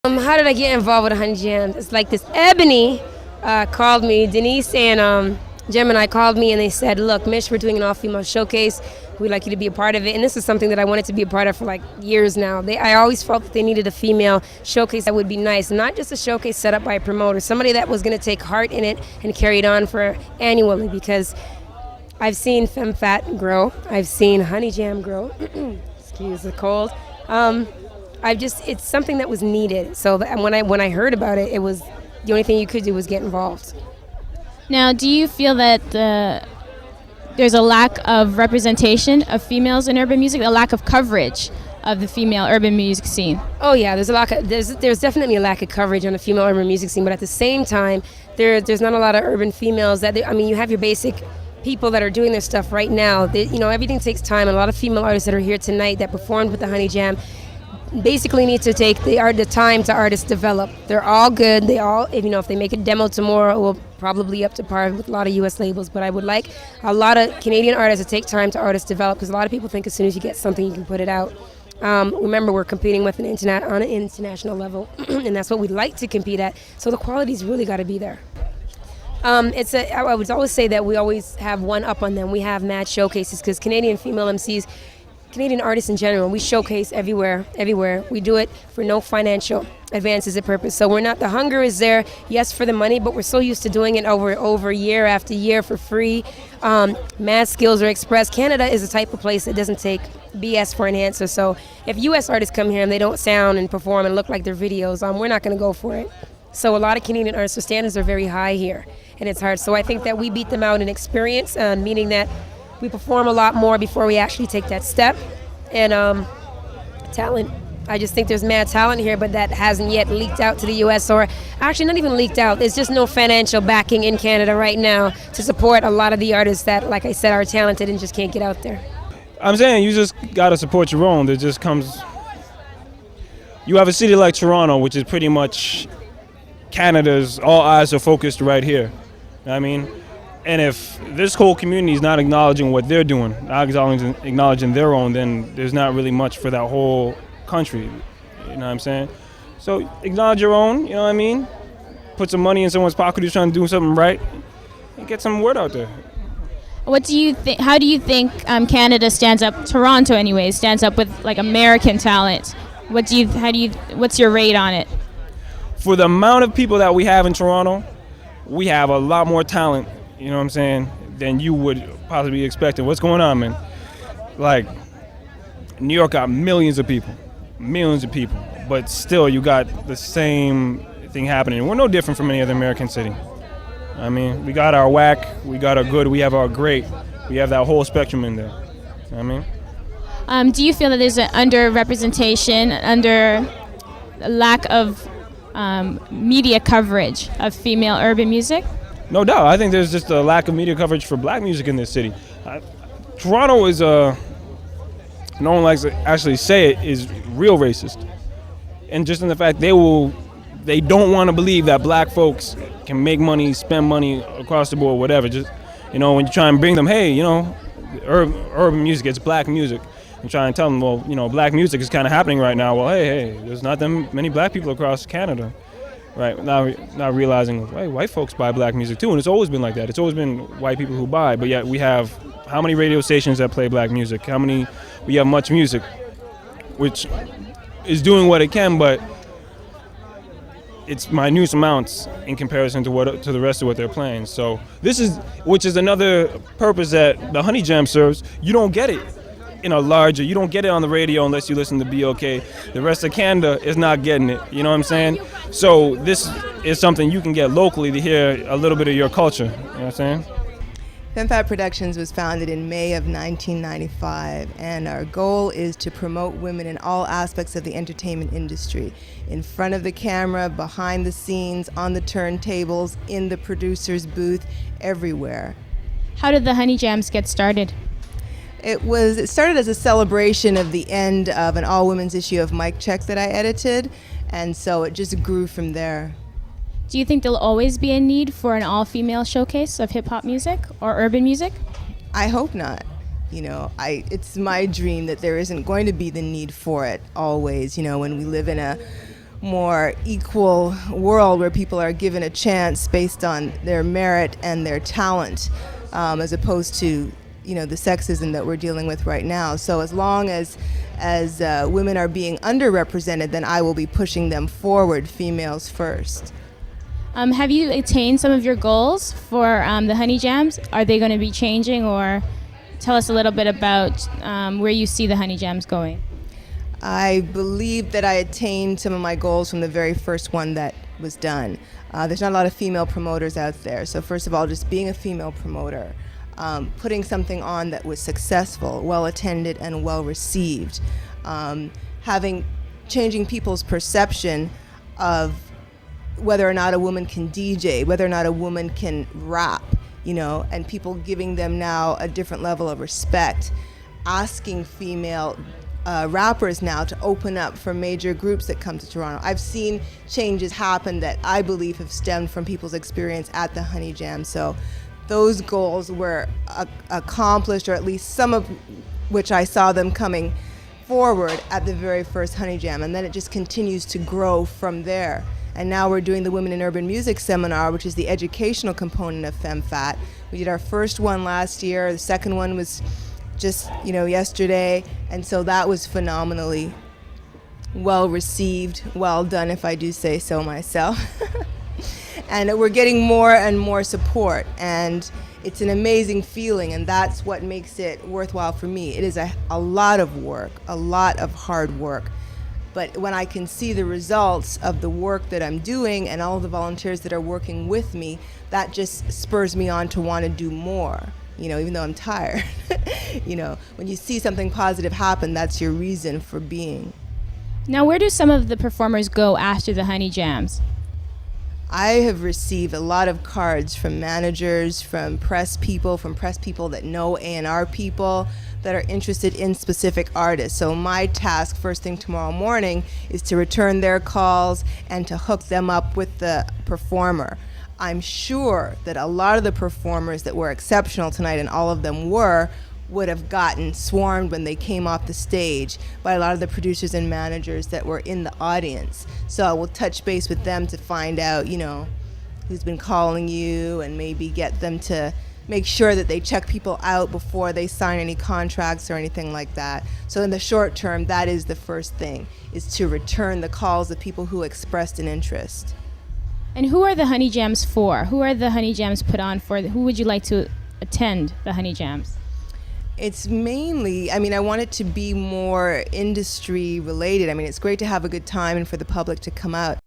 How did I get involved with the Honey Jam? It's like this Ebony called me, Denise and Gemini called me and they said, look, Mish, we're doing an all-female showcase. We'd like you to be a part of it. And this is something that I wanted to be a part of for like years now. I always felt that they needed a female showcase that would be nice, not just a showcase set up by a promoter, somebody that was going to take heart in it and carry it on for annually, because I've seen FemFat grow. I've seen Honey Jam grow. Excuse the cold. It's something that was needed. So when I heard about it, it was the only thing you could do was get involved. Now, do you feel that there's a lack of representation of females in urban music, a lack of coverage of the female urban music scene? Oh yeah, there's definitely a lack of coverage on the female urban music scene, but at the same time, there's not a lot of urban females you have your basic people that are doing their stuff right now. Everything takes time, and a lot of female artists that are here tonight that performed with the Honey Jam basically need to take the time to artists develop. They're all good. They all, if they make a demo tomorrow, it will probably up to par with a lot of U.S. labels. But I would like a lot of Canadian artists to take time to artists develop, because a lot of people think as soon as you get something, you can put it out. Remember, we're competing with on an international level, and that's what we'd like to compete at. So the quality's really got to be there. I would always say that we always have one up on them. We have mad showcases, because Canadian female MCs, Canadian artists in general, we showcase everywhere. We do it for no financial advances or purpose. So the hunger is there, yes, for the money, but we're so used to doing it over year after year for free. Mad skills are expressed. Canada is the type of place that doesn't take BS for an answer. So if U.S. artists come here and they don't sound and perform and look like their videos, we're not going to go for it. So a lot of Canadian artists, the standards are very high here, and it's hard. So I think that we beat them out in experience, meaning that we perform a lot more before we actually take that step. And talent. I just think there's mad talent here, but that hasn't yet leaked out to the U.S. or actually not even leaked out. There's just no financial backing in Canada right now to support a lot of the artists that, like I said, are talented and just can't get out there. I'm saying you just got to support your own. There just comes... You have a city like Toronto, which is pretty much Canada's, all eyes are focused right here. You know what I mean? And if this whole community is not acknowledging what they're doing, not acknowledging their own, then there's not really much for that whole country. You know what I'm saying? So acknowledge your own, you know what I mean? Put some money in someone's pocket who's trying to do something right and get some word out there. What do you think? How do you think Canada stands up? Toronto, anyways, stands up with like American talent. What's your rate on it? For the amount of people that we have in Toronto, we have a lot more talent, you know what I'm saying, than you would possibly be expecting. What's going on, man? Like, New York got millions of people, but still you got the same thing happening. We're no different from any other American city. I mean, we got our whack, we got our good, we have our great. We have that whole spectrum in there. You know what I mean? Do you feel that there's an underrepresentation, a lack of media coverage of female urban music? No doubt. I think there's just a lack of media coverage for black music in this city. Toronto is, no one likes to actually say it, is real racist. And just in the fact they don't want to believe that black folks can make money, spend money across the board, whatever. Just, when you try and bring them, hey, urban music, it's black music. And try and tell them, well, black music is kind of happening right now. Well, hey, there's not that many black people across Canada. Right, not realizing, hey, white folks buy black music too, and it's always been like that. It's always been white people who buy, but yet we have how many radio stations that play black music? We have much music, which is doing what it can, but it's minute amounts in comparison to the rest of what they're playing. So which is another purpose that the Honey Jam serves. You don't get it you don't get it on the radio unless you listen to BOK. The rest of Canada is not getting it, you know what I'm saying? So this is something you can get locally to hear a little bit of your culture, you know what I'm saying? FemFat Productions was founded in May of 1995, and our goal is to promote women in all aspects of the entertainment industry. In front of the camera, behind the scenes, on the turntables, in the producer's booth, everywhere. How did the Honey Jams get started? It started as a celebration of the end of an all-women's issue of Mic Check that I edited, and so it just grew from there. Do you think there'll always be a need for an all-female showcase of hip-hop music or urban music? I hope not. It's my dream that there isn't going to be the need for it always, when we live in a more equal world where people are given a chance based on their merit and their talent, as opposed to the sexism that we're dealing with right now. So as long as women are being underrepresented, then I will be pushing them forward, females first. Have you attained some of your goals for the Honey Jams? Are they going to be changing, or tell us a little bit about where you see the Honey Jams going? I believe that I attained some of my goals from the very first one that was done. There's not a lot of female promoters out there. So first of all, just being a female promoter, putting something on that was successful, well attended, and well received, changing people's perception of whether or not a woman can DJ, whether or not a woman can rap, and people giving them now a different level of respect, asking female rappers now to open up for major groups that come to Toronto. I've seen changes happen that I believe have stemmed from people's experience at the Honey Jam. So those goals were accomplished, or at least some of which I saw them coming forward at the very first Honey Jam, and then it just continues to grow from there. And now we're doing the Women in Urban Music Seminar, which is the educational component of FemFat. We did our first one last year. The second one was just yesterday, and so that was phenomenally well received, well done, if I do say so myself. And we're getting more and more support, and it's an amazing feeling, and that's what makes it worthwhile for me. It is a lot of work, a lot of hard work, but when I can see the results of the work that I'm doing and all of the volunteers that are working with me, that just spurs me on to want to do more. Even though I'm tired, when you see something positive happen, that's your reason for being. Now, where do some of the performers go after the Honey Jams? I have received a lot of cards from managers, from press people that know A&R people that are interested in specific artists. So my task first thing tomorrow morning is to return their calls and to hook them up with the performer. I'm sure that a lot of the performers that were exceptional tonight, and all of them would have gotten swarmed when they came off the stage by a lot of the producers and managers that were in the audience. So I will touch base with them to find out, who's been calling you, and maybe get them to make sure that they check people out before they sign any contracts or anything like that. So in the short term, that is the first thing, is to return the calls of people who expressed an interest. And who are the Honey Jams for? Who are the Honey Jams put on for? Who would you like to attend the Honey Jams? It's mainly, I want it to be more industry related. It's great to have a good time and for the public to come out.